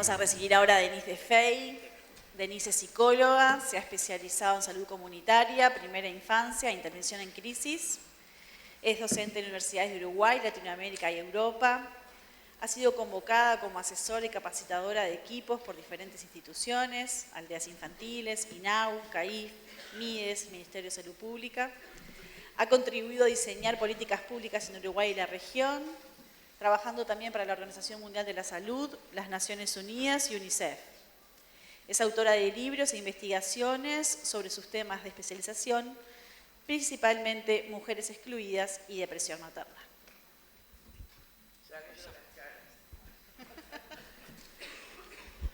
Vamos a recibir ahora a Denise de Fey. Denise es psicóloga, se ha especializado en salud comunitaria, primera infancia, intervención en crisis. Es docente en universidades de Uruguay, Latinoamérica y Europa. Ha sido convocada como asesora y capacitadora de equipos por diferentes instituciones, aldeas infantiles, INAU, CAIF, MIDES, Ministerio de Salud Pública. Ha contribuido a diseñar políticas públicas en Uruguay y la región, trabajando también para la Organización Mundial de la Salud, las Naciones Unidas y UNICEF. Es autora de libros e investigaciones sobre sus temas de especialización, principalmente mujeres excluidas y depresión materna.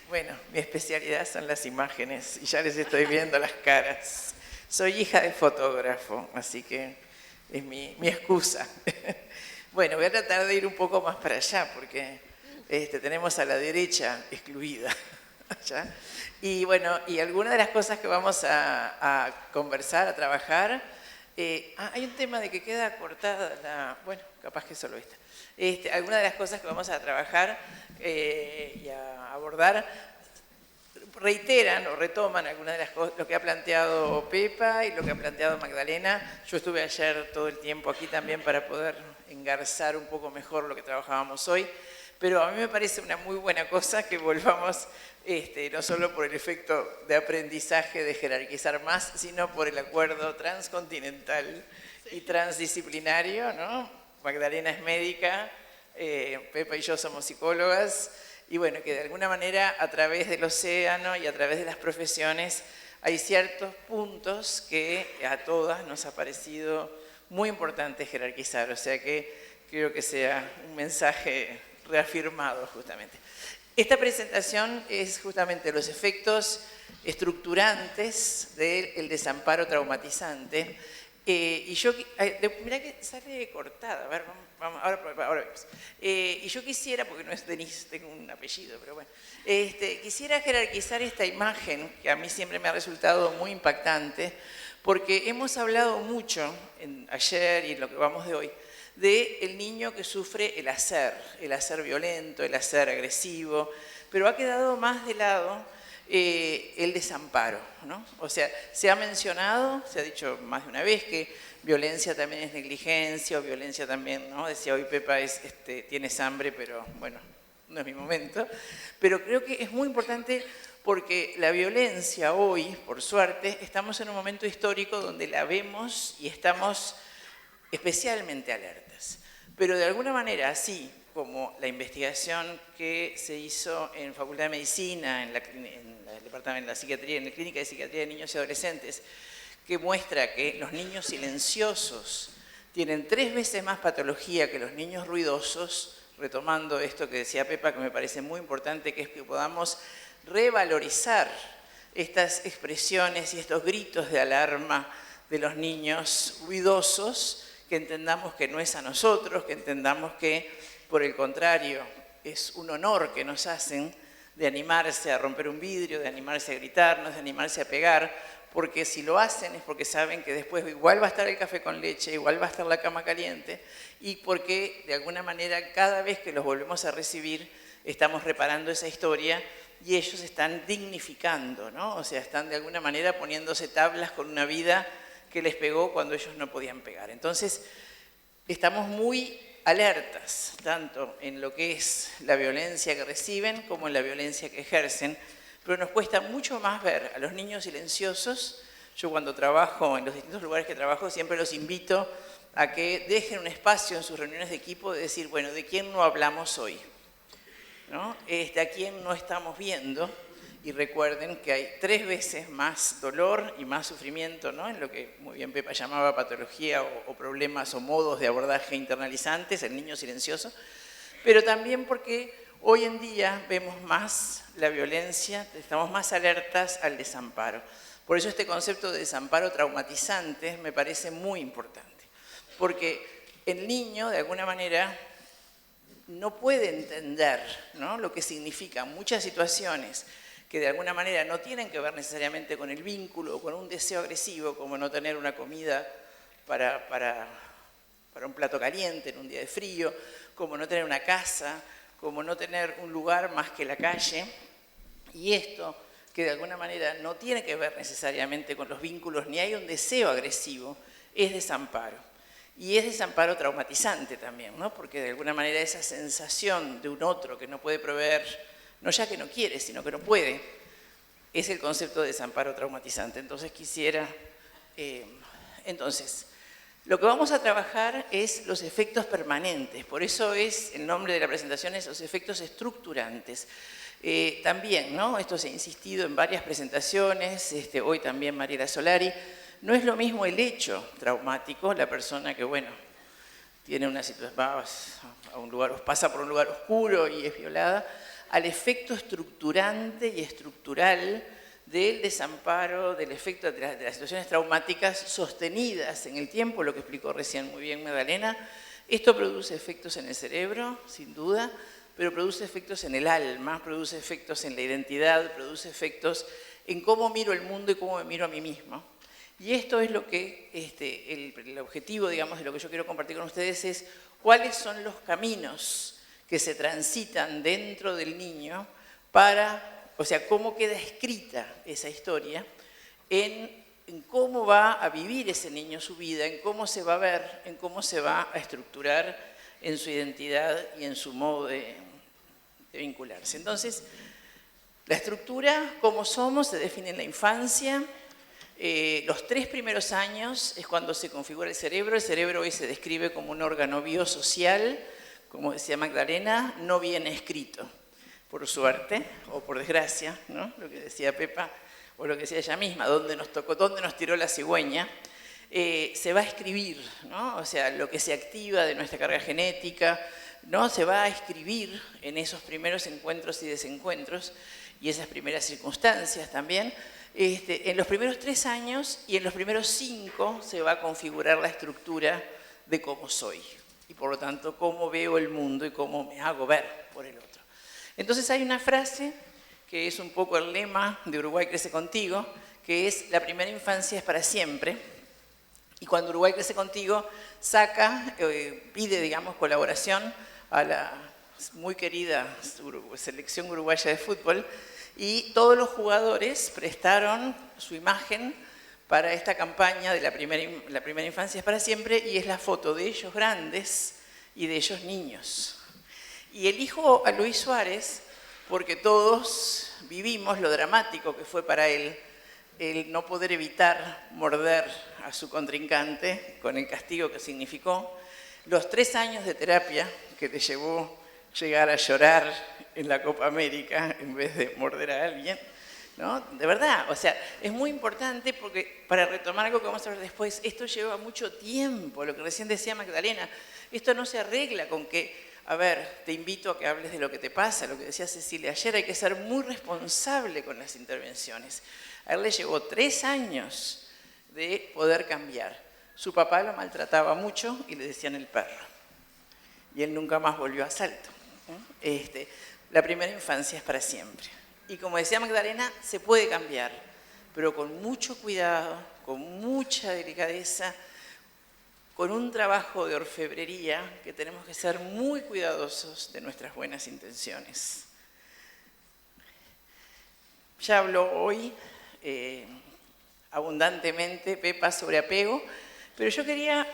Bueno, mi especialidad son las imágenes y ya les estoy viendo las caras. Soy hija de fotógrafo, así que es mi excusa. Bueno, voy a tratar de ir un poco más para allá porque tenemos a la derecha excluida. ¿Ya? Y bueno, y algunas de las cosas que vamos a conversar, a trabajar, hay un tema de que queda cortada la... Bueno, capaz que solo esta. Algunas de las cosas que vamos a trabajar y a abordar reiteran o retoman algunas de las cosas, lo que ha planteado Pepa y lo que ha planteado Magdalena. Yo estuve ayer todo el tiempo aquí también para poder engarzar un poco mejor lo que trabajábamos hoy, pero a mí me parece una muy buena cosa que volvamos, no solo por el efecto de aprendizaje, de jerarquizar más, sino por el acuerdo transcontinental y transdisciplinario, ¿no? Magdalena es médica, Pepa y yo somos psicólogas, y bueno, que de alguna manera a través del océano y a través de las profesiones hay ciertos puntos que a todas nos ha parecido muy importante jerarquizar, o sea que creo que sea un mensaje reafirmado justamente. Esta presentación es justamente los efectos estructurantes del desamparo traumatizante. Y yo, mirá que sale cortada, a ver, ahora vemos. Y yo quisiera, porque no es Denise, tengo un apellido, pero bueno, quisiera jerarquizar esta imagen que a mí siempre me ha resultado muy impactante, porque hemos hablado mucho ayer y en lo que vamos de hoy, del niño que sufre el hacer violento, el hacer agresivo, pero ha quedado más de lado el desamparo, ¿no? O sea, se ha mencionado, se ha dicho más de una vez que violencia también es negligencia, o violencia también, ¿no? Decía hoy Pepa, tienes hambre, pero bueno, no es mi momento. Pero creo que es muy importante porque la violencia hoy, por suerte, estamos en un momento histórico donde la vemos y estamos especialmente alertas. Pero de alguna manera, así como la investigación que se hizo en Facultad de Medicina, en el Departamento de la Psiquiatría, en la Clínica de Psiquiatría de Niños y Adolescentes, que muestra que los niños silenciosos tienen 3 veces más patología que los niños ruidosos, retomando esto que decía Pepa, que me parece muy importante, que es que podamos revalorizar estas expresiones y estos gritos de alarma de los niños ruidosos, que entendamos que no es a nosotros, que entendamos que, por el contrario, es un honor que nos hacen de animarse a romper un vidrio, de animarse a gritarnos, de animarse a pegar, porque si lo hacen es porque saben que después igual va a estar el café con leche, igual va a estar la cama caliente, y porque de alguna manera cada vez que los volvemos a recibir estamos reparando esa historia y ellos están dignificando, ¿no? O sea, están de alguna manera poniéndose tablas con una vida que les pegó cuando ellos no podían pegar. Entonces, estamos muy alertas, tanto en lo que es la violencia que reciben como en la violencia que ejercen, pero nos cuesta mucho más ver a los niños silenciosos. Yo cuando trabajo en los distintos lugares que trabajo siempre los invito a que dejen un espacio en sus reuniones de equipo de decir, bueno, ¿de quién no hablamos hoy? ¿No? ¿A quién no estamos viendo? Y recuerden que hay 3 veces más dolor y más sufrimiento, ¿no? En lo que muy bien Pepa llamaba patología o problemas o modos de abordaje internalizantes, el niño silencioso, pero también porque hoy en día vemos más la violencia, estamos más alertas al desamparo. Por eso este concepto de desamparo traumatizante me parece muy importante, porque el niño, de alguna manera, no puede entender, ¿no?, lo que significan muchas situaciones que de alguna manera no tienen que ver necesariamente con el vínculo o con un deseo agresivo, como no tener una comida para un plato caliente en un día de frío, como no tener una casa, como no tener un lugar más que la calle, y esto que de alguna manera no tiene que ver necesariamente con los vínculos, ni hay un deseo agresivo, es desamparo. Y es desamparo traumatizante también, ¿no? Porque de alguna manera esa sensación de un otro que no puede proveer, no ya que no quiere, sino que no puede, es el concepto de desamparo traumatizante. Entonces quisiera... lo que vamos a trabajar es los efectos permanentes, por eso es el nombre de la presentación es los efectos estructurantes. También, ¿no? Esto se ha insistido en varias presentaciones, hoy también Mariela Solari, no es lo mismo el hecho traumático, la persona que, bueno, tiene una situación, va a un lugar, pasa por un lugar oscuro y es violada, al efecto estructurante y estructural del desamparo, del efecto de las situaciones traumáticas sostenidas en el tiempo, lo que explicó recién muy bien Magdalena. Esto produce efectos en el cerebro, sin duda, pero produce efectos en el alma, produce efectos en la identidad, produce efectos en cómo miro el mundo y cómo me miro a mí mismo. Y esto es lo que, el objetivo, digamos, de lo que yo quiero compartir con ustedes es cuáles son los caminos que se transitan dentro del niño para, o sea, cómo queda escrita esa historia en cómo va a vivir ese niño su vida, en cómo se va a ver, en cómo se va a estructurar en su identidad y en su modo de vincularse. Entonces, la estructura, cómo somos, se define en la infancia. Los 3 primeros años es cuando se configura el cerebro hoy se describe como un órgano biosocial, como decía Magdalena, no viene escrito, por suerte o por desgracia, ¿no? Lo que decía Pepa, o lo que decía ella misma, dónde nos tocó, dónde nos tiró la cigüeña, se va a escribir, ¿no? O sea, lo que se activa de nuestra carga genética, ¿no? Se va a escribir en esos primeros encuentros y desencuentros y esas primeras circunstancias también. En los primeros 3 años y en los primeros 5 se va a configurar la estructura de cómo soy y por lo tanto cómo veo el mundo y cómo me hago ver por el otro. Entonces hay una frase que es un poco el lema de Uruguay Crece Contigo, que es la primera infancia es para siempre. Y cuando Uruguay Crece Contigo pide, digamos, colaboración a la muy querida selección uruguaya de fútbol, y todos los jugadores prestaron su imagen para esta campaña de la primera infancia es para siempre, y es la foto de ellos grandes y de ellos niños. Y elijo a Luis Suárez porque todos vivimos lo dramático que fue para él el no poder evitar morder a su contrincante con el castigo que significó, los 3 años de terapia que le llevó llegar a llorar en la Copa América en vez de morder a alguien, ¿no? De verdad, o sea, es muy importante porque, para retomar algo que vamos a ver después, esto lleva mucho tiempo, lo que recién decía Magdalena, esto no se arregla con que, a ver, te invito a que hables de lo que te pasa, lo que decía Cecilia ayer, hay que ser muy responsable con las intervenciones. A él le llevó 3 años de poder cambiar. Su papá lo maltrataba mucho y le decían el perro. Y él nunca más volvió a Salto. La primera infancia es para siempre. Y como decía Magdalena, se puede cambiar, pero con mucho cuidado, con mucha delicadeza, con un trabajo de orfebrería que tenemos que ser muy cuidadosos de nuestras buenas intenciones. Ya habló hoy abundantemente Pepa sobre apego, pero yo quería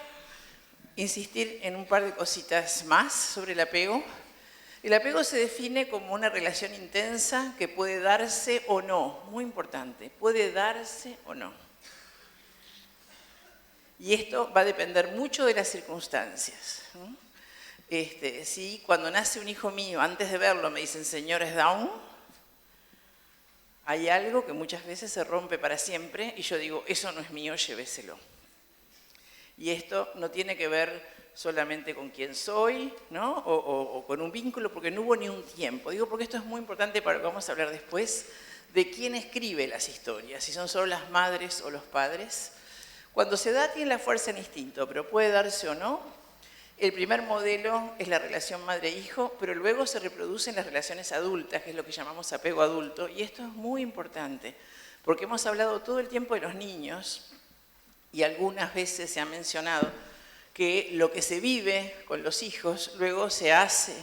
insistir en un par de cositas más sobre el apego. El apego se define como una relación intensa que puede darse o no, muy importante, puede darse o no. Y esto va a depender mucho de las circunstancias, ¿no? Si cuando nace un hijo mío, antes de verlo me dicen, señor, es Down, hay algo que muchas veces se rompe para siempre y yo digo, eso no es mío, lléveselo. Y esto no tiene que ver solamente con quién soy, ¿no? o con un vínculo, porque no hubo ni un tiempo. Digo porque esto es muy importante para lo que vamos a hablar después, de quién escribe las historias, si son solo las madres o los padres. Cuando se da tiene la fuerza en instinto, pero puede darse o no. El primer modelo es la relación madre-hijo, pero luego se reproducen las relaciones adultas, que es lo que llamamos apego adulto, y esto es muy importante, porque hemos hablado todo el tiempo de los niños, y algunas veces se ha mencionado que lo que se vive con los hijos luego se hace,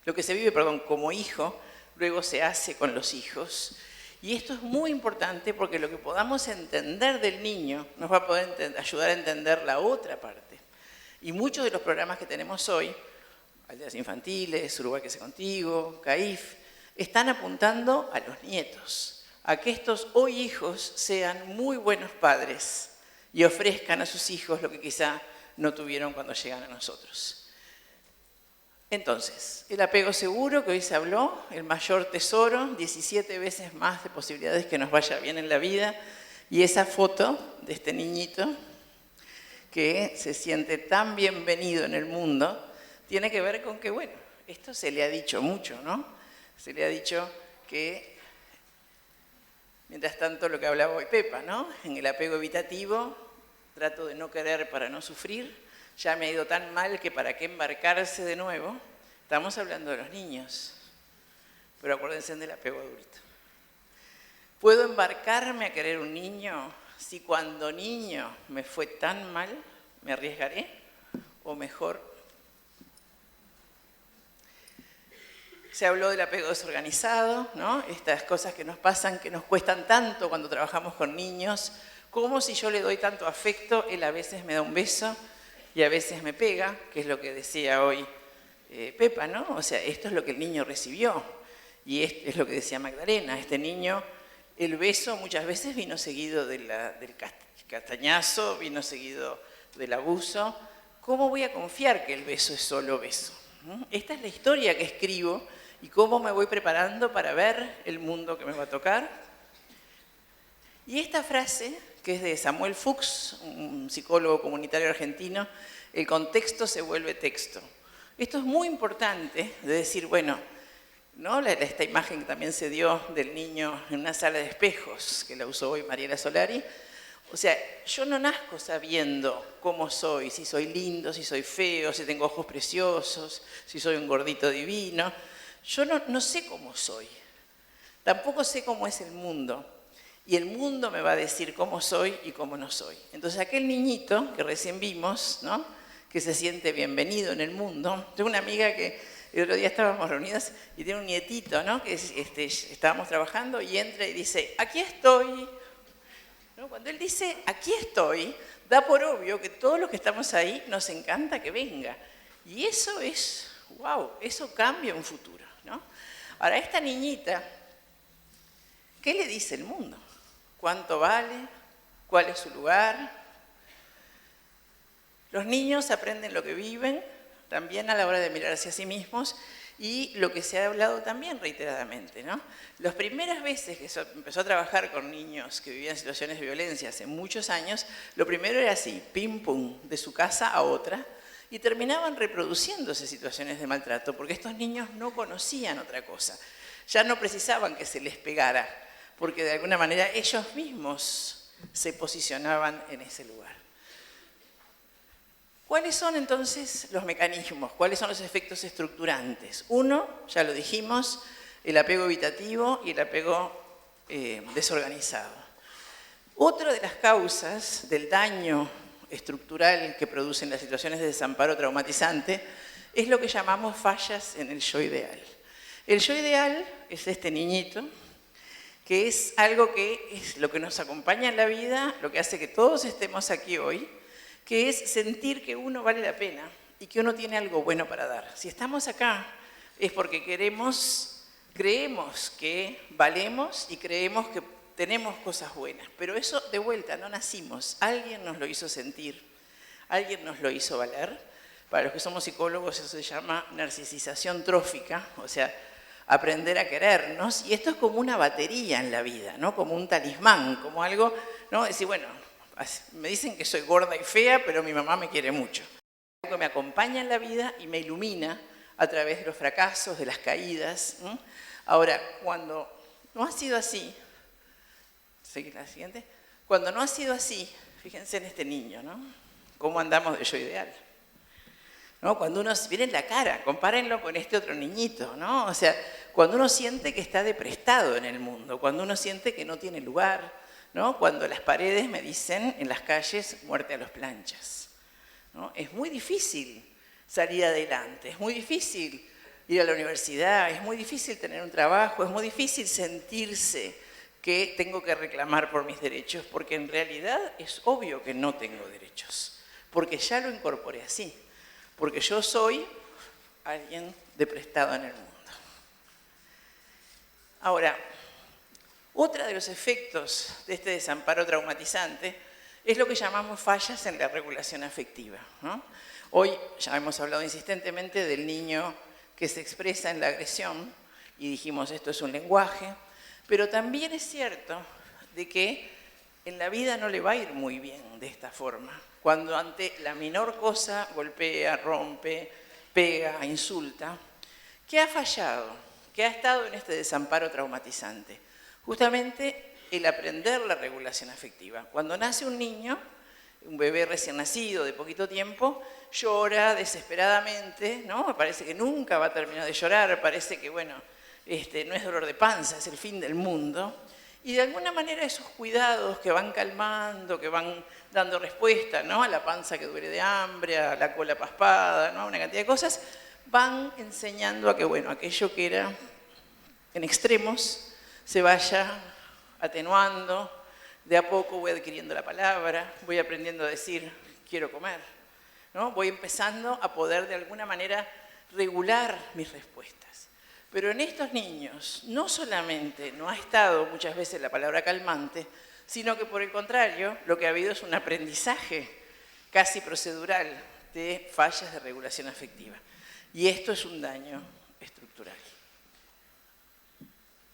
Lo que se vive, perdón, como hijo, luego se hace con los hijos. Y esto es muy importante porque lo que podamos entender del niño nos va a poder ayudar a entender la otra parte. Y muchos de los programas que tenemos hoy, Aldeas Infantiles, Uruguay que sea contigo, CAIF, están apuntando a los nietos, a que estos hoy hijos sean muy buenos padres y ofrezcan a sus hijos lo que quizá no tuvieron cuando llegan a nosotros. Entonces, el apego seguro que hoy se habló, el mayor tesoro, 17 veces más de posibilidades que nos vaya bien en la vida, y esa foto de este niñito que se siente tan bienvenido en el mundo, tiene que ver con que, bueno, esto se le ha dicho mucho, ¿no? Se le ha dicho que, mientras tanto, lo que hablaba hoy Pepa, ¿no? En el apego evitativo, trato de no querer para no sufrir. Ya me ha ido tan mal que para qué embarcarse de nuevo. Estamos hablando de los niños, pero acuérdense del apego adulto. ¿Puedo embarcarme a querer un niño si cuando niño me fue tan mal, me arriesgaré? O mejor, se habló del apego desorganizado, ¿no? Estas cosas que nos pasan, que nos cuestan tanto cuando trabajamos con niños, como si yo le doy tanto afecto, él a veces me da un beso, y a veces me pega, que es lo que decía hoy Pepa, ¿no? O sea, esto es lo que el niño recibió. Y es lo que decía Magdalena. Este niño, el beso muchas veces vino seguido del castañazo, vino seguido del abuso. ¿Cómo voy a confiar que el beso es solo beso? Esta es la historia que escribo y cómo me voy preparando para ver el mundo que me va a tocar. Y esta frase, que es de Samuel Fuchs, un psicólogo comunitario argentino, el contexto se vuelve texto. Esto es muy importante de decir, bueno, ¿no? Esta imagen que también se dio del niño en una sala de espejos, que la usó hoy Mariela Solari. O sea, yo no nazco sabiendo cómo soy, si soy lindo, si soy feo, si tengo ojos preciosos, si soy un gordito divino. Yo no sé cómo soy. Tampoco sé cómo es el mundo. Y el mundo me va a decir cómo soy y cómo no soy. Entonces, aquel niñito que recién vimos, ¿no? Que se siente bienvenido en el mundo. Tengo una amiga que el otro día estábamos reunidas y tiene un nietito, ¿no? Que estábamos trabajando y entra y dice, aquí estoy. ¿No? Cuando él dice, aquí estoy, da por obvio que todos los que estamos ahí nos encanta que venga. Y eso es, wow, eso cambia un futuro, ¿no? Ahora, esta niñita, ¿qué le dice el mundo? ¿Cuánto vale? ¿Cuál es su lugar? Los niños aprenden lo que viven, también a la hora de mirarse a sí mismos, y lo que se ha hablado también reiteradamente, ¿no? Las primeras veces que se empezó a trabajar con niños que vivían situaciones de violencia hace muchos años, lo primero era así, pim pum, de su casa a otra, y terminaban reproduciéndose situaciones de maltrato, porque estos niños no conocían otra cosa. Ya no precisaban que se les pegara, porque de alguna manera ellos mismos se posicionaban en ese lugar. ¿Cuáles son entonces los mecanismos? ¿Cuáles son los efectos estructurantes? Uno, ya lo dijimos, el apego evitativo y el apego desorganizado. Otra de las causas del daño estructural que producen las situaciones de desamparo traumatizante es lo que llamamos fallas en el yo ideal. El yo ideal es este niñito, que es algo que es lo que nos acompaña en la vida, lo que hace que todos estemos aquí hoy, que es sentir que uno vale la pena y que uno tiene algo bueno para dar. Si estamos acá es porque creemos que valemos y creemos que tenemos cosas buenas, pero eso de vuelta no nacimos, alguien nos lo hizo sentir, alguien nos lo hizo valer. Para los que somos psicólogos eso se llama narcisización trófica, o sea, aprender a querernos, y esto es como una batería en la vida, ¿no? Como un talismán, como algo, ¿no? Decir, bueno, me dicen que soy gorda y fea, pero mi mamá me quiere mucho. Algo que me acompaña en la vida y me ilumina a través de los fracasos, de las caídas. Ahora, cuando no ha sido así, ¿seguir la siguiente? Cuando no ha sido así, fíjense en este niño, ¿no? ¿Cómo andamos de yo ideal? ¿No? Cuando uno, miren la cara, compárenlo con este otro niñito, ¿no? O sea, cuando uno siente que está deprestado en el mundo, cuando uno siente que no tiene lugar, ¿no? Cuando las paredes me dicen en las calles, muerte a los planchas, ¿no? Es muy difícil salir adelante, es muy difícil ir a la universidad, es muy difícil tener un trabajo, es muy difícil sentirse que tengo que reclamar por mis derechos, porque en realidad es obvio que no tengo derechos, porque ya lo incorporé así, porque yo soy alguien de prestado en el mundo. Ahora, otro de los efectos de este desamparo traumatizante es lo que llamamos fallas en la regulación afectiva, ¿no? Hoy ya hemos hablado insistentemente del niño que se expresa en la agresión y dijimos esto es un lenguaje, pero también es cierto de que en la vida no le va a ir muy bien de esta forma. Cuando ante la menor cosa golpea, rompe, pega, insulta, ¿qué ha fallado? ¿Qué ha estado en este desamparo traumatizante? Justamente el aprender la regulación afectiva. Cuando nace un niño, un bebé recién nacido de poquito tiempo, llora desesperadamente, ¿no? Parece que nunca va a terminar de llorar, parece que, bueno, no es dolor de panza, es el fin del mundo. Y de alguna manera esos cuidados que van calmando, que van dando respuesta, ¿no? A la panza que duele de hambre, a la cola paspada, ¿no? Una cantidad de cosas, van enseñando a que, bueno, aquello que era en extremos se vaya atenuando. De a poco voy adquiriendo la palabra, voy aprendiendo a decir quiero comer, ¿no? Voy empezando a poder de alguna manera regular mis respuestas. Pero en estos niños no solamente no ha estado muchas veces la palabra calmante, sino que por el contrario lo que ha habido es un aprendizaje casi procedural de fallas de regulación afectiva. Y esto es un daño estructural.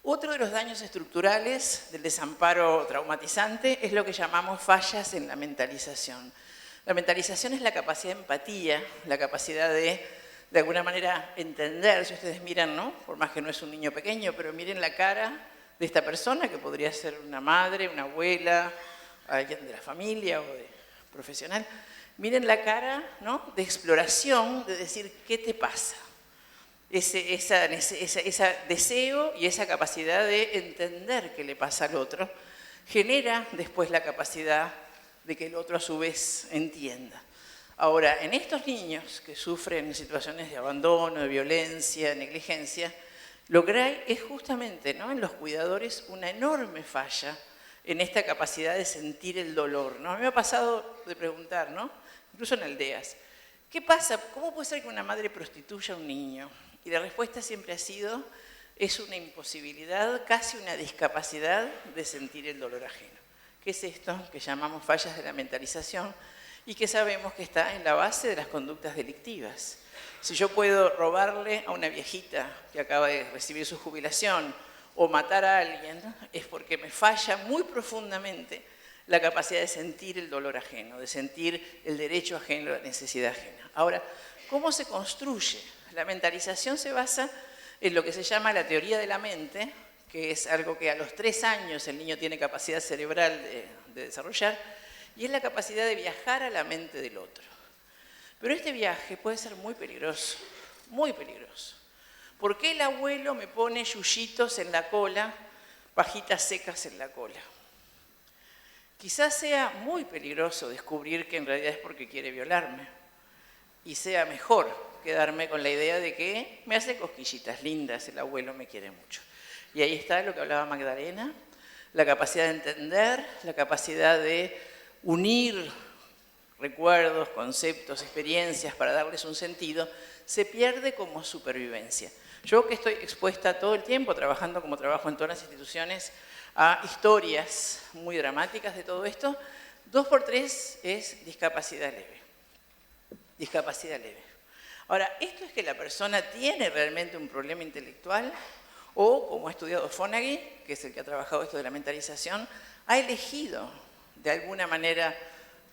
Otro de los daños estructurales del desamparo traumatizante es lo que llamamos fallas en la mentalización. La mentalización es la capacidad de empatía, la capacidad de alguna manera entender, si ustedes miran, ¿no? Por más que no es un niño pequeño, pero miren la cara de esta persona, que podría ser una madre, una abuela, alguien de la familia o de profesional. Miren la cara, ¿no? De exploración, de decir, ¿qué te pasa? Ese deseo y esa capacidad de entender qué le pasa al otro genera después la capacidad de que el otro a su vez entienda. Ahora, en estos niños que sufren situaciones de abandono, de violencia, de negligencia, lo que hay es justamente, ¿no? En los cuidadores una enorme falla en esta capacidad de sentir el dolor, ¿no? A mí me ha pasado de preguntar, ¿no? Incluso en aldeas, ¿qué pasa? ¿Cómo puede ser que una madre prostituya a un niño? Y la respuesta siempre ha sido, es una imposibilidad, casi una discapacidad de sentir el dolor ajeno. ¿Qué es esto que llamamos fallas de la mentalización y que sabemos que está en la base de las conductas delictivas? Si yo puedo robarle a una viejita que acaba de recibir su jubilación o matar a alguien, es porque me falla muy profundamente la capacidad de sentir el dolor ajeno, de sentir el derecho ajeno, la necesidad ajena. Ahora, ¿cómo se construye? La mentalización se basa en lo que se llama la teoría de la mente, que es algo que a los 3 años el niño tiene capacidad cerebral de desarrollar, y es la capacidad de viajar a la mente del otro. Pero este viaje puede ser muy peligroso, muy peligroso. ¿Por qué el abuelo me pone yuyitos en la cola, pajitas secas en la cola? Quizás sea muy peligroso descubrir que en realidad es porque quiere violarme, y sea mejor quedarme con la idea de que me hace cosquillitas lindas, el abuelo me quiere mucho. Y ahí está lo que hablaba Magdalena, la capacidad de entender, la capacidad de unir recuerdos, conceptos, experiencias para darles un sentido, se pierde como supervivencia. Yo que estoy expuesta todo el tiempo, trabajando como trabajo en todas las instituciones, a historias muy dramáticas de todo esto, 2 por 3 es discapacidad leve. Discapacidad leve. Ahora, ¿esto es que la persona tiene realmente un problema intelectual? O, como ha estudiado Fonagy, que es el que ha trabajado esto de la mentalización, ha elegido, de alguna manera,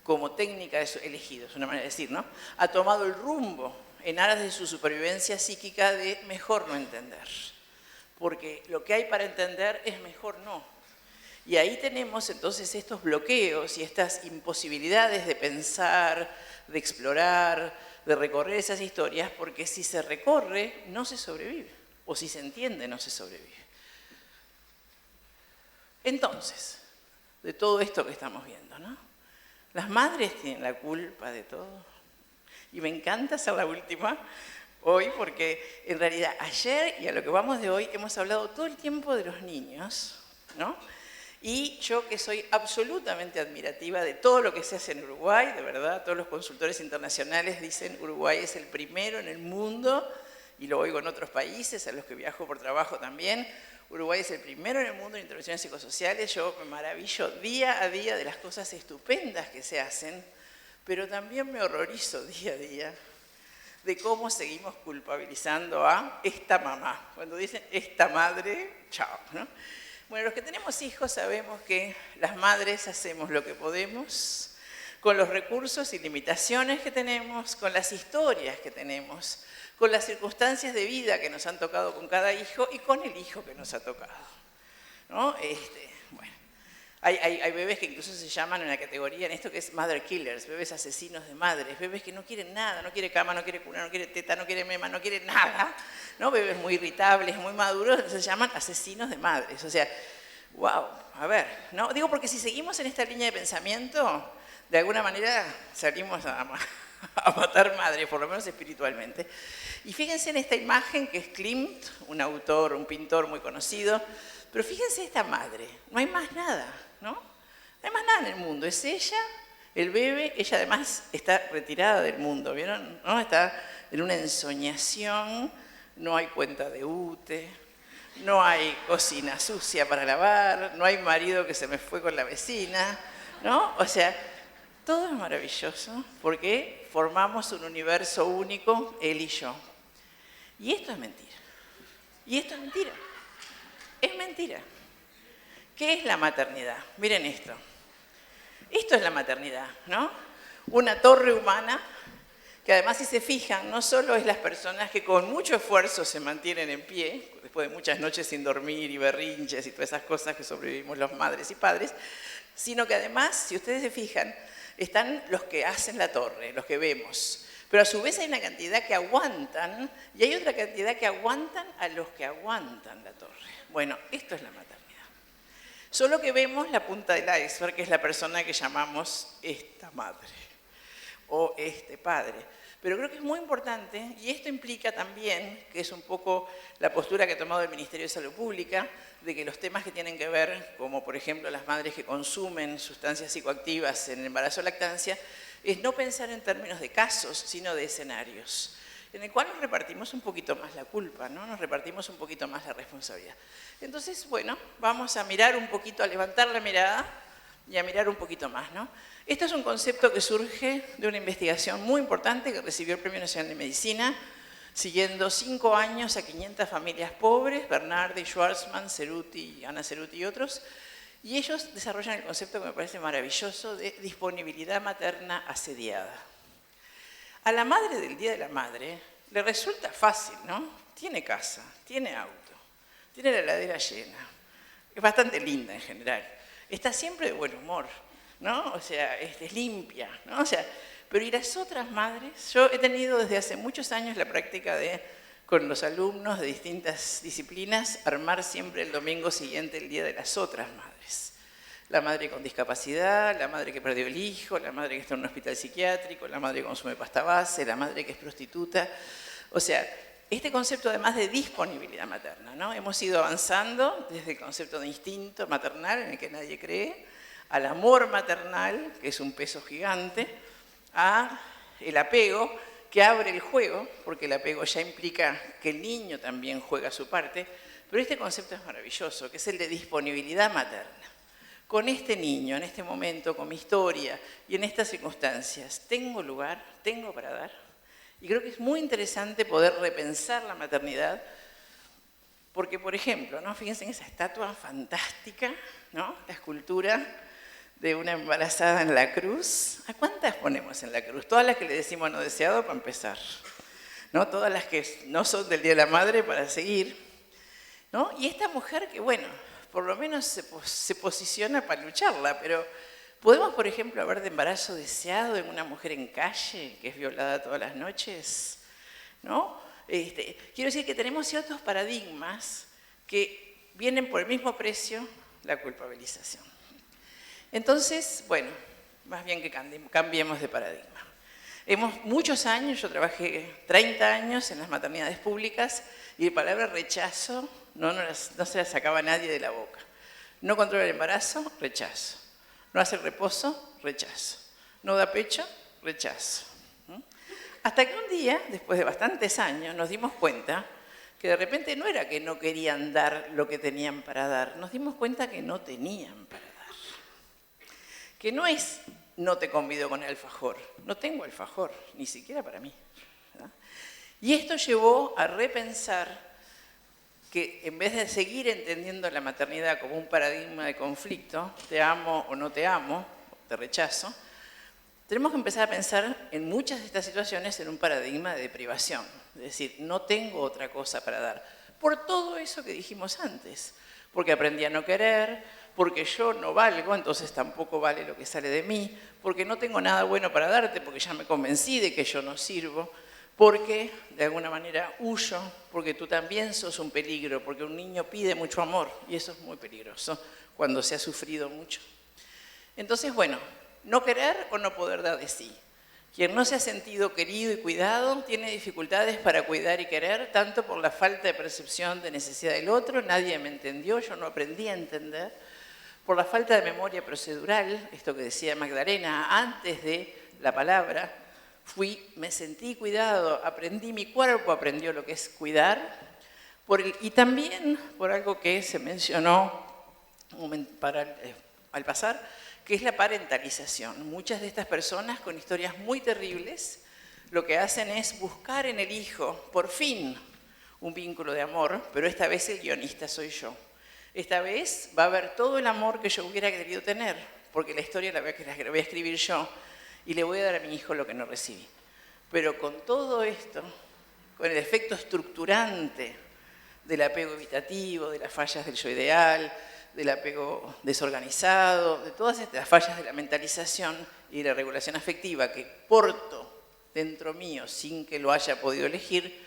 como técnica, elegido, es una manera de decir, ¿no? Ha tomado el rumbo en aras de su supervivencia psíquica de mejor no entender. Porque lo que hay para entender es mejor no. Y ahí tenemos entonces estos bloqueos y estas imposibilidades de pensar, de explorar, de recorrer esas historias, porque si se recorre, no se sobrevive. O si se entiende, no se sobrevive. Entonces, de todo esto que estamos viendo, ¿no? Las madres tienen la culpa de todo. Y me encanta ser la última, hoy porque en realidad ayer y a lo que vamos de hoy hemos hablado todo el tiempo de los niños, ¿no? Y yo que soy absolutamente admirativa de todo lo que se hace en Uruguay, de verdad, todos los consultores internacionales dicen Uruguay es el primero en el mundo, y lo oigo en otros países a los que viajo por trabajo también. Uruguay es el primero en el mundo en intervenciones psicosociales. Yo me maravillo día a día de las cosas estupendas que se hacen, pero también me horrorizo día a día de cómo seguimos culpabilizando a esta mamá. Cuando dicen esta madre, chao, ¿no? Bueno, los que tenemos hijos sabemos que las madres hacemos lo que podemos con los recursos y limitaciones que tenemos, con las historias que tenemos, con las circunstancias de vida que nos han tocado con cada hijo y con el hijo que nos ha tocado, ¿no? Bueno, hay bebés que incluso se llaman en una categoría en esto que es mother killers, bebés asesinos de madres, bebés que no quieren nada, no quiere cama, no quiere cuna, no quiere teta, no quiere mema, no quiere nada, ¿no? Bebés muy irritables, muy maduros, se llaman asesinos de madres. O sea, wow, a ver, ¿no? Digo porque si seguimos en esta línea de pensamiento, de alguna manera salimos a matar madres, por lo menos espiritualmente. Y fíjense en esta imagen que es Klimt, un autor, un pintor muy conocido, pero fíjense esta madre, no hay más nada, ¿no? No hay más nada en el mundo, es ella, el bebé, ella además está retirada del mundo, ¿vieron? ¿No? Está en una ensoñación, no hay cuenta de UTE, no hay cocina sucia para lavar, no hay marido que se me fue con la vecina, ¿no? O sea, todo es maravilloso porque formamos un universo único, él y yo. Y esto es mentira. Y esto es mentira. Es mentira. ¿Qué es la maternidad? Miren esto. Esto es la maternidad, ¿no? Una torre humana que además, si se fijan, no solo es las personas que con mucho esfuerzo se mantienen en pie, después de muchas noches sin dormir y berrinches y todas esas cosas que sobrevivimos los madres y padres, sino que además, si ustedes se fijan, están los que hacen la torre, los que vemos. Pero a su vez hay una cantidad que aguantan y hay otra cantidad que aguantan a los que aguantan la torre. Bueno, esto es la maternidad. Solo que vemos la punta del iceberg, que es la persona que llamamos esta madre o este padre. Pero creo que es muy importante, y esto implica también, que es un poco la postura que ha tomado el Ministerio de Salud Pública, de que los temas que tienen que ver, como por ejemplo las madres que consumen sustancias psicoactivas en el embarazo o lactancia, es no pensar en términos de casos, sino de escenarios, en el cual nos repartimos un poquito más la culpa, ¿no? Nos repartimos un poquito más la responsabilidad. Entonces, bueno, vamos a mirar un poquito, a levantar la mirada y a mirar un poquito más, ¿no? Esto es un concepto que surge de una investigación muy importante que recibió el Premio Nacional de Medicina, siguiendo 5 años a 500 familias pobres, Bernardi, Schwarzman, Ceruti, Ana Ceruti y otros, y ellos desarrollan el concepto que me parece maravilloso de disponibilidad materna asediada. A la madre del Día de la Madre le resulta fácil, ¿no? Tiene casa, tiene auto, tiene la heladera llena, es bastante linda en general, está siempre de buen humor, ¿no? O sea, es limpia, ¿no? O sea, pero ¿y las otras madres? Yo he tenido desde hace muchos años la práctica de, con los alumnos de distintas disciplinas, armar siempre el domingo siguiente el Día de las otras madres. La madre con discapacidad, la madre que perdió el hijo, la madre que está en un hospital psiquiátrico, la madre que consume pasta base, la madre que es prostituta. O sea, este concepto además de disponibilidad materna, ¿no? Hemos ido avanzando desde el concepto de instinto maternal, en el que nadie cree, al amor maternal, que es un peso gigante, a el apego, que abre el juego, porque el apego ya implica que el niño también juega su parte, pero este concepto es maravilloso, que es el de disponibilidad materna. Con este niño, en este momento, con mi historia y en estas circunstancias, ¿tengo lugar? ¿Tengo para dar? Y creo que es muy interesante poder repensar la maternidad, porque, por ejemplo, ¿no? Fíjense en esa estatua fantástica, ¿no? La escultura de una embarazada en la cruz. ¿A cuántas ponemos en la cruz? Todas las que le decimos no deseado para empezar, ¿no? Todas las que no son del Día de la Madre para seguir, ¿no? Y esta mujer que, bueno, por lo menos se posiciona para lucharla, pero ¿podemos, por ejemplo, hablar de embarazo deseado en una mujer en calle que es violada todas las noches? ¿No? Quiero decir que tenemos ciertos paradigmas que vienen por el mismo precio, la culpabilización. Entonces, bueno, más bien que cambiemos de paradigma. Muchos años, yo trabajé 30 años en las maternidades públicas y la palabra rechazo no se la sacaba nadie de la boca. No controla el embarazo, rechazo. No hace el reposo, rechazo. No da pecho, rechazo. Hasta que un día, después de bastantes años, nos dimos cuenta que de repente no era que no querían dar lo que tenían para dar, nos dimos cuenta que no tenían para dar. Que no es, no te convido con el alfajor, no tengo alfajor, ni siquiera para mí. ¿Verdad? Y esto llevó a repensar que en vez de seguir entendiendo la maternidad como un paradigma de conflicto, te amo o no te amo, te rechazo, tenemos que empezar a pensar en muchas de estas situaciones en un paradigma de privación. Es decir, no tengo otra cosa para dar. Por todo eso que dijimos antes. Porque aprendí a no querer, porque yo no valgo, entonces tampoco vale lo que sale de mí, porque no tengo nada bueno para darte, porque ya me convencí de que yo no sirvo, porque de alguna manera huyo, porque tú también sos un peligro, porque un niño pide mucho amor y eso es muy peligroso cuando se ha sufrido mucho. Entonces, bueno, no querer o no poder dar de sí. Quien no se ha sentido querido y cuidado tiene dificultades para cuidar y querer, tanto por la falta de percepción de necesidad del otro, nadie me entendió, yo no aprendí a entender, por la falta de memoria procedural, esto que decía Magdalena, antes de la palabra, me sentí cuidado, aprendí, mi cuerpo aprendió lo que es cuidar, y también por algo que se mencionó al pasar, que es la parentalización. Muchas de estas personas con historias muy terribles lo que hacen es buscar en el hijo, por fin, un vínculo de amor, pero esta vez el guionista soy yo. Esta vez va a haber todo el amor que yo hubiera querido tener, porque la historia la voy a escribir yo y le voy a dar a mi hijo lo que no recibí. Pero con todo esto, con el efecto estructurante del apego evitativo, de las fallas del yo ideal, del apego desorganizado, de todas estas fallas de la mentalización y de la regulación afectiva que porto dentro mío sin que lo haya podido elegir,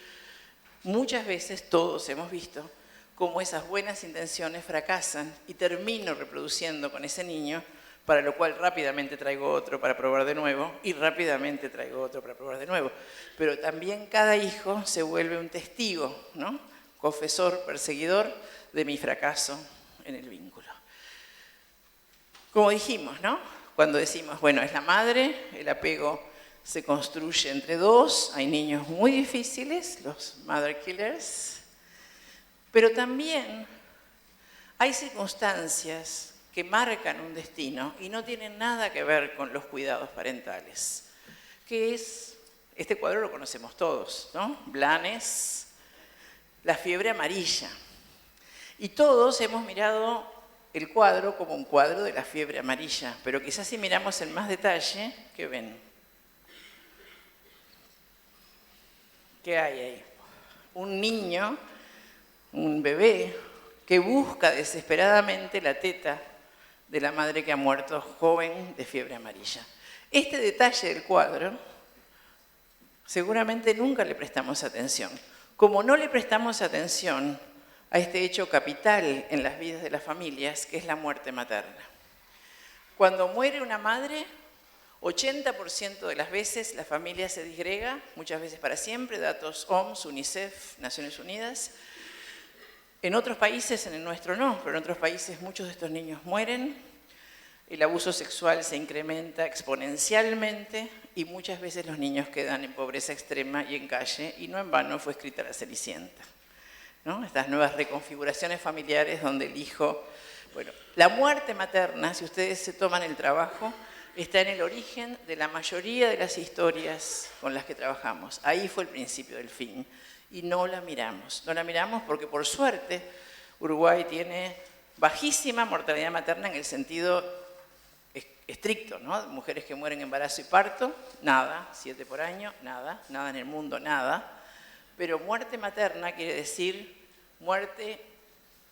muchas veces todos hemos visto cómo esas buenas intenciones fracasan y termino reproduciendo con ese niño, para lo cual rápidamente traigo otro para probar de nuevo y rápidamente traigo otro para probar de nuevo. Pero también cada hijo se vuelve un testigo, ¿no? Confesor, perseguidor de mi fracaso en el vínculo. Como dijimos, ¿no? Cuando decimos, bueno, es la madre, el apego se construye entre dos, hay niños muy difíciles, los mother killers, pero también hay circunstancias que marcan un destino y no tienen nada que ver con los cuidados parentales, que es, este cuadro lo conocemos todos, ¿no? Blanes, la fiebre amarilla. Y todos hemos mirado el cuadro como un cuadro de la fiebre amarilla, pero quizás si miramos en más detalle, ¿qué ven? ¿Qué hay ahí? Un niño, un bebé, que busca desesperadamente la teta de la madre que ha muerto joven de fiebre amarilla. Este detalle del cuadro, seguramente nunca le prestamos atención. Como no le prestamos atención a este hecho capital en las vidas de las familias, que es la muerte materna. Cuando muere una madre, 80% de las veces la familia se disgrega, muchas veces para siempre, datos OMS, UNICEF, Naciones Unidas. En otros países, en el nuestro no, pero en otros países muchos de estos niños mueren, el abuso sexual se incrementa exponencialmente y muchas veces los niños quedan en pobreza extrema y en calle, y no en vano fue escrita la Cenicienta, ¿no? Estas nuevas reconfiguraciones familiares donde el hijo... Bueno, la muerte materna, si ustedes se toman el trabajo, está en el origen de la mayoría de las historias con las que trabajamos. Ahí fue el principio del fin. Y no la miramos. No la miramos porque, por suerte, Uruguay tiene bajísima mortalidad materna en el sentido estricto, ¿no? Mujeres que mueren en embarazo y parto, nada. 7 por año, nada. Nada en el mundo, nada. Pero muerte materna quiere decir muerte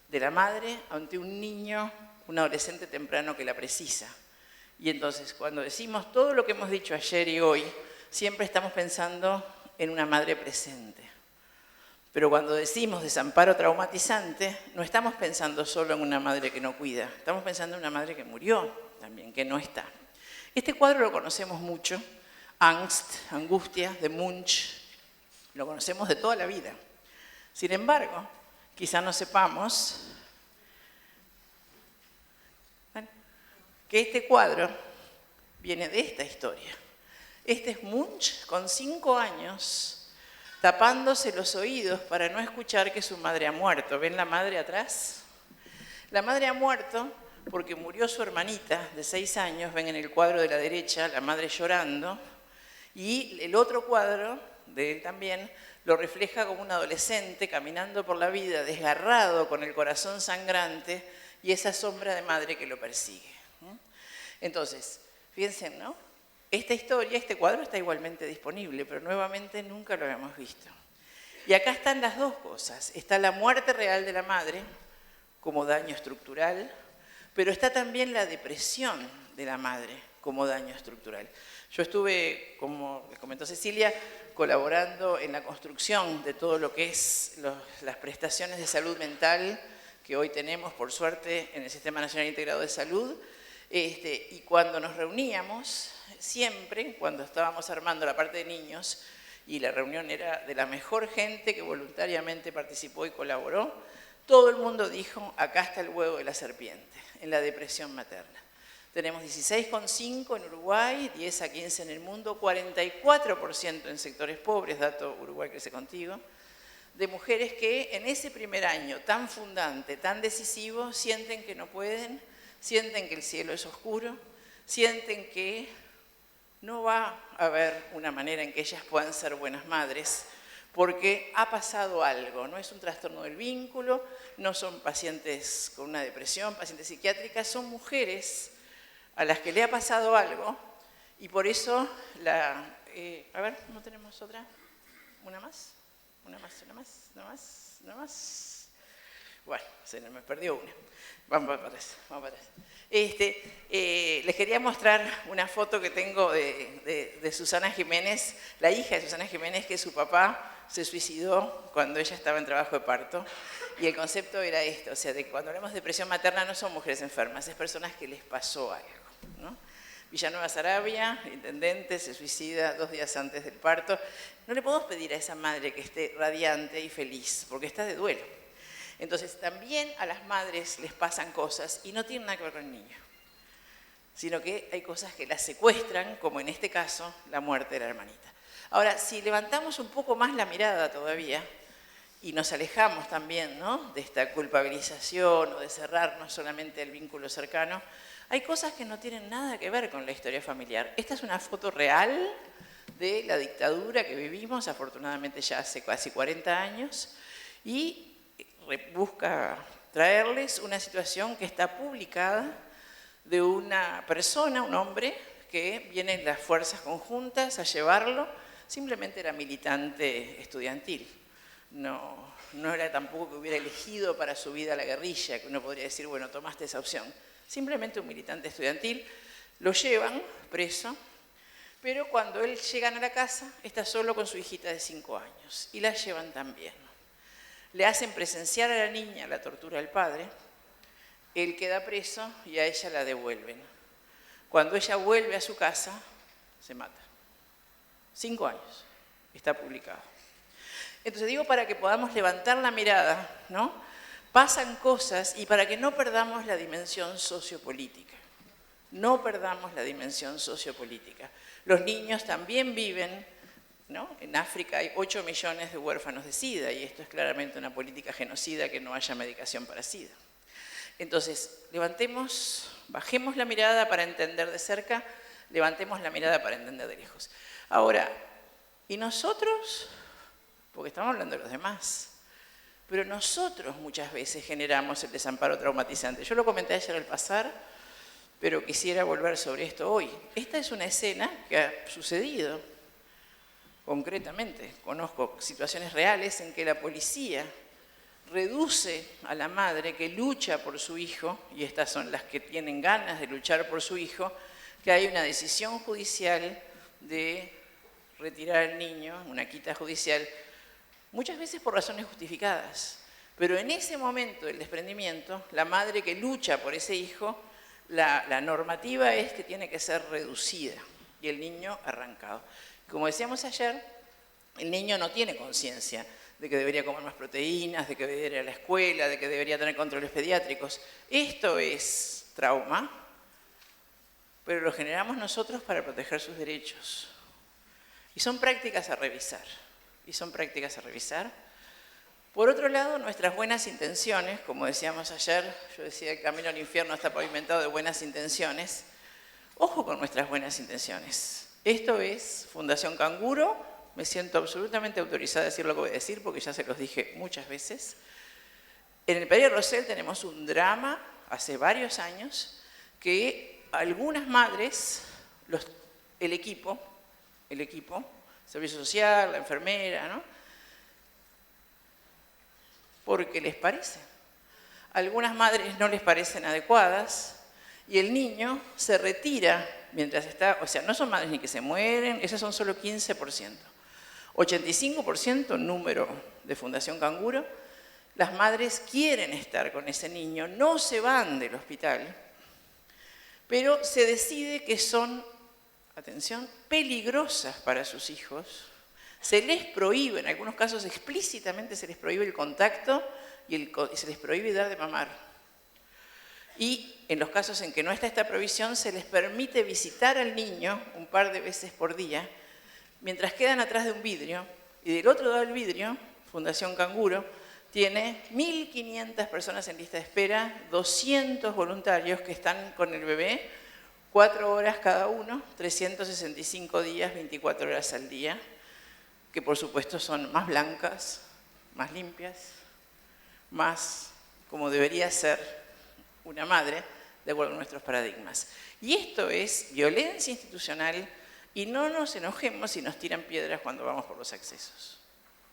de la madre ante un niño, un adolescente temprano que la precisa. Y entonces, cuando decimos todo lo que hemos dicho ayer y hoy, siempre estamos pensando en una madre presente. Pero cuando decimos desamparo traumatizante, no estamos pensando solo en una madre que no cuida, estamos pensando en una madre que murió también, que no está. Este cuadro lo conocemos mucho. Angst, angustia, de Munch, lo conocemos de toda la vida. Sin embargo, quizá no sepamos que este cuadro viene de esta historia. Este es Munch con 5 años, tapándose los oídos para no escuchar que su madre ha muerto. ¿Ven la madre atrás? La madre ha muerto porque murió su hermanita de 6 años. Ven en el cuadro de la derecha, la madre llorando. Y el otro cuadro, de él también, lo refleja como un adolescente caminando por la vida, desgarrado, con el corazón sangrante, y esa sombra de madre que lo persigue. Entonces, fíjense, ¿no? Esta historia, este cuadro está igualmente disponible, pero nuevamente nunca lo habíamos visto. Y acá están las dos cosas. Está la muerte real de la madre, como daño estructural, pero está también la depresión de la madre, como daño estructural. Yo estuve, como les comentó Cecilia, colaborando en la construcción de todo lo que es las prestaciones de salud mental que hoy tenemos, por suerte, en el Sistema Nacional Integrado de Salud. Y cuando nos reuníamos, siempre, cuando estábamos armando la parte de niños, y la reunión era de la mejor gente que voluntariamente participó y colaboró, todo el mundo dijo, acá está el huevo de la serpiente, en la depresión materna. Tenemos 16,5 en Uruguay, 10 a 15 en el mundo, 44% en sectores pobres, dato Uruguay crece contigo, de mujeres que en ese primer año tan fundante, tan decisivo, sienten que no pueden, sienten que el cielo es oscuro, sienten que no va a haber una manera en que ellas puedan ser buenas madres, porque ha pasado algo, no es un trastorno del vínculo, no son pacientes con una depresión, pacientes psiquiátricas, son mujeres a las que le ha pasado algo, y por eso a ver, ¿no tenemos otra? ¿Una más? ¿Una más? ¿Una más? ¿Una más? ¿Una más? Bueno, se me perdió una. Vamos para atrás, vamos para atrás. Les quería mostrar una foto que tengo de Susana Jiménez, la hija de Susana Jiménez, que su papá se suicidó cuando ella estaba en trabajo de parto. Y el concepto era esto, o sea, de que cuando hablamos de depresión materna no son mujeres enfermas, es personas que les pasó algo, ¿no? Villanueva Sarabia, intendente, se suicida 2 días antes del parto. No le podemos pedir a esa madre que esté radiante y feliz, porque está de duelo. Entonces, también a las madres les pasan cosas y no tienen nada que ver con el niño, sino que hay cosas que las secuestran, como en este caso, la muerte de la hermanita. Ahora, si levantamos un poco más la mirada todavía y nos alejamos también, ¿no?, de esta culpabilización o de cerrarnos solamente al vínculo cercano, hay cosas que no tienen nada que ver con la historia familiar. Esta es una foto real de la dictadura que vivimos, afortunadamente ya hace casi 40 años, y busca traerles una situación que está publicada de una persona, un hombre, que viene en las fuerzas conjuntas a llevarlo. Simplemente era militante estudiantil, no era tampoco que hubiera elegido para su vida la guerrilla, que uno podría decir, bueno, tomaste esa opción. Simplemente un militante estudiantil, lo llevan preso, pero cuando él llegan a la casa, está solo con su hijita de 5 años, y la llevan también. Le hacen presenciar a la niña la tortura del padre, él queda preso y a ella la devuelven. Cuando ella vuelve a su casa, se mata. 5 años, está publicado. Entonces digo, para que podamos levantar la mirada, ¿no?, pasan cosas, y para que no perdamos la dimensión sociopolítica. No perdamos la dimensión sociopolítica. Los niños también viven, ¿no? En África hay 8 millones de huérfanos de SIDA, y esto es claramente una política genocida, que no haya medicación para SIDA. Entonces, bajemos la mirada para entender de cerca, levantemos la mirada para entender de lejos. Ahora, ¿y nosotros? Porque estamos hablando de los demás. Pero nosotros muchas veces generamos el desamparo traumatizante. Yo lo comenté ayer al pasar, pero quisiera volver sobre esto hoy. Esta es una escena que ha sucedido concretamente. Conozco situaciones reales en que la policía reduce a la madre que lucha por su hijo, y estas son las que tienen ganas de luchar por su hijo, que hay una decisión judicial de retirar al niño, una quita judicial, muchas veces por razones justificadas. Pero en ese momento del desprendimiento, la madre que lucha por ese hijo, la normativa es que tiene que ser reducida. y el niño arrancado. Como decíamos ayer, el niño no tiene conciencia de que debería comer más proteínas, de que debería ir a la escuela, de que debería tener controles pediátricos. Esto es trauma, pero lo generamos nosotros para proteger sus derechos. Y son prácticas a revisar. Por otro lado, nuestras buenas intenciones, como decíamos ayer, yo decía que el camino al infierno está pavimentado de buenas intenciones. Ojo con nuestras buenas intenciones. Esto es Fundación Canguro. Me siento absolutamente autorizada a decir lo que voy a decir porque ya se los dije muchas veces. En el Pere Rosell tenemos un drama hace varios años que algunas madres, el equipo, servicio social, la enfermera, ¿no? Porque les parece. Algunas madres no les parecen adecuadas y el niño se retira mientras está, o sea, no son madres ni que se mueren, esas son solo 15%. 85% número de Fundación Canguro, las madres quieren estar con ese niño, no se van del hospital, pero se decide que son, atención, peligrosas para sus hijos. Se les prohíbe, en algunos casos explícitamente se les prohíbe el contacto y se les prohíbe dar de mamar. Y en los casos en que no está esta prohibición, se les permite visitar al niño un par de veces por día, mientras quedan atrás de un vidrio, y del otro lado del vidrio, Fundación Canguro tiene 1.500 personas en lista de espera, 200 voluntarios que están con el bebé 4 horas cada uno, 365 días, 24 horas al día, que por supuesto son más blancas, más limpias, más como debería ser una madre, de acuerdo a nuestros paradigmas. Y esto es violencia institucional. Y no nos enojemos si nos tiran piedras cuando vamos por los accesos.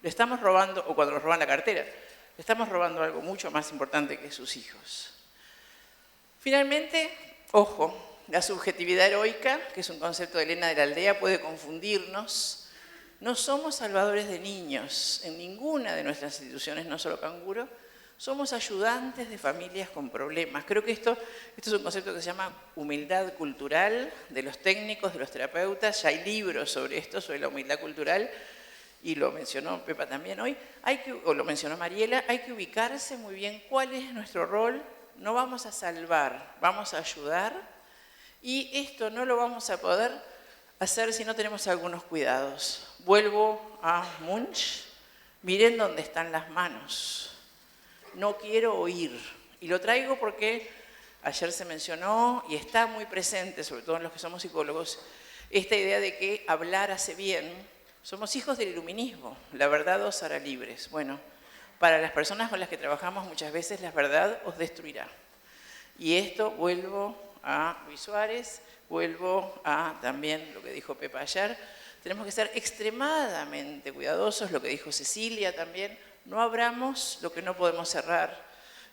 Le estamos robando, o cuando nos roban la cartera, le estamos robando algo mucho más importante que sus hijos. Finalmente, ojo, la subjetividad heroica, que es un concepto de Elena de la Aldea, puede confundirnos. No somos salvadores de niños en ninguna de nuestras instituciones, no solo Canguro. Somos ayudantes de familias con problemas. Creo que esto es un concepto que se llama humildad cultural de los técnicos, de los terapeutas. Ya hay libros sobre esto, sobre la humildad cultural, y lo mencionó Pepa también hoy, o lo mencionó Mariela, hay que ubicarse muy bien cuál es nuestro rol. No vamos a salvar, vamos a ayudar, y esto no lo vamos a poder hacer si no tenemos algunos cuidados. Vuelvo a Munch, miren dónde están las manos. No quiero oír. Y lo traigo porque ayer se mencionó y está muy presente, sobre todo en los que somos psicólogos, esta idea de que hablar hace bien. Somos hijos del iluminismo, la verdad os hará libres. Bueno, para las personas con las que trabajamos muchas veces la verdad os destruirá. Y esto vuelvo a Luis Suárez, vuelvo a también lo que dijo Pepa ayer. Tenemos que ser extremadamente cuidadosos, lo que dijo Cecilia también. No abramos lo que no podemos cerrar,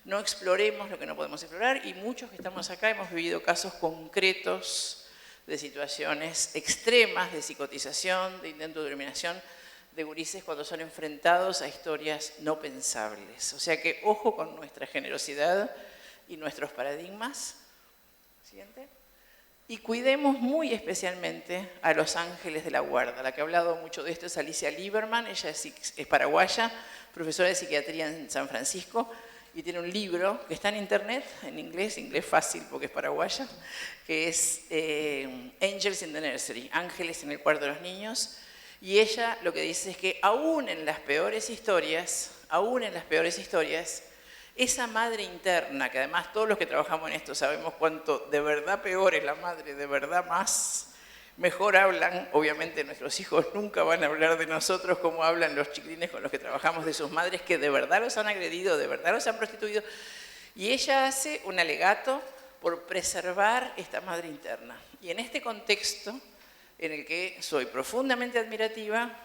no exploremos lo que no podemos explorar, y muchos que estamos acá hemos vivido casos concretos de situaciones extremas de psicotización, de intento de dominación de gurises cuando son enfrentados a historias no pensables. O sea que ojo con nuestra generosidad y nuestros paradigmas. Siguiente. Y cuidemos muy especialmente a los ángeles de la guarda. La que ha hablado mucho de esto es Alicia Lieberman, ella es paraguaya, profesora de psiquiatría en San Francisco, y tiene un libro que está en internet, en inglés fácil porque es paraguaya, que es Angels in the Nursery, Ángeles en el cuarto de los niños, y ella lo que dice es que aún en las peores historias, esa madre interna, que además todos los que trabajamos en esto sabemos cuánto de verdad peor es la madre, de verdad más, mejor hablan. Obviamente nuestros hijos nunca van a hablar de nosotros como hablan los chiquilines con los que trabajamos de sus madres que de verdad los han agredido, de verdad los han prostituido. Y ella hace un alegato por preservar esta madre interna. Y en este contexto, en el que soy profundamente admirativa,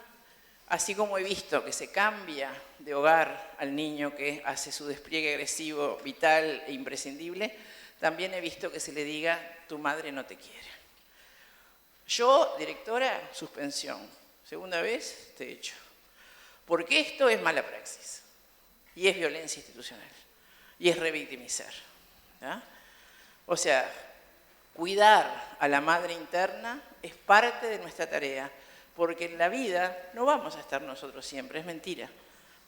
así como he visto que se cambia de hogar al niño que hace su despliegue agresivo, vital e imprescindible, también he visto que se le diga, tu madre no te quiere. Yo, directora, suspensión. Segunda vez, te echo. Porque esto es mala praxis. Y es violencia institucional. Y es revictimizar. ¿Ya? O sea, cuidar a la madre interna es parte de nuestra tarea, porque en la vida no vamos a estar nosotros siempre, es mentira.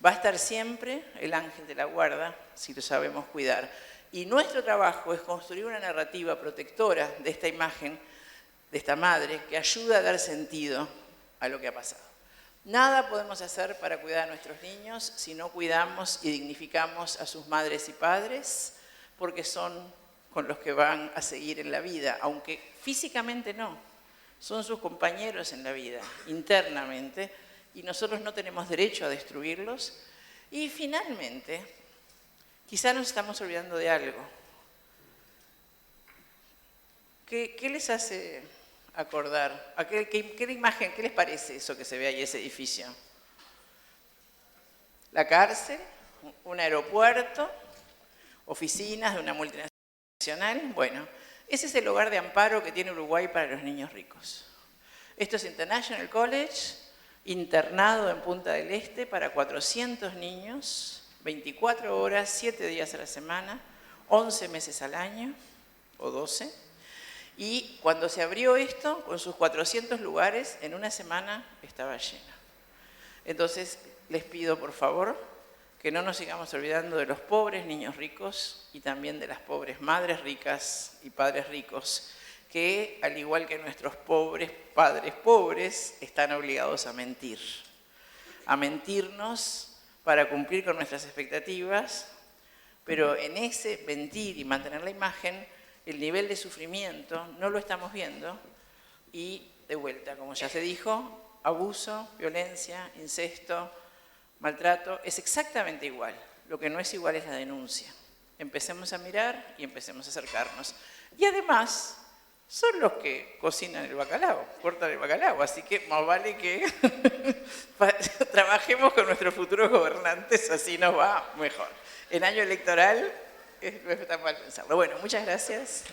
Va a estar siempre el ángel de la guarda, si lo sabemos cuidar. Y nuestro trabajo es construir una narrativa protectora de esta imagen, de esta madre, que ayuda a dar sentido a lo que ha pasado. Nada podemos hacer para cuidar a nuestros niños si no cuidamos y dignificamos a sus madres y padres, porque son con los que van a seguir en la vida, aunque físicamente no. Son sus compañeros en la vida, internamente, y nosotros no tenemos derecho a destruirlos. Y finalmente, quizá nos estamos olvidando de algo. ¿Qué les hace acordar? ¿Qué imagen, qué les parece eso que se ve ahí, ese edificio? La cárcel, un aeropuerto, oficinas de una multinacional. Bueno, ese es el hogar de amparo que tiene Uruguay para los niños ricos. Esto es International College, internado en Punta del Este para 400 niños, 24 horas, 7 días a la semana, 11 meses al año, o 12. Y cuando se abrió esto, con sus 400 lugares, en una semana estaba lleno. Entonces, les pido, por favor, que no nos sigamos olvidando de los pobres niños ricos y también de las pobres madres ricas y padres ricos, que, al igual que nuestros pobres padres pobres, están obligados a mentir. A mentirnos para cumplir con nuestras expectativas, pero en ese mentir y mantener la imagen, el nivel de sufrimiento no lo estamos viendo y, de vuelta, como ya se dijo, abuso, violencia, incesto, maltrato, es exactamente igual. Lo que no es igual es la denuncia. Empecemos a mirar y empecemos a acercarnos. Y además, son los que cocinan el bacalao, cortan el bacalao, así que más vale que trabajemos con nuestros futuros gobernantes, así nos va mejor. En año electoral no está mal pensarlo. Bueno, muchas gracias.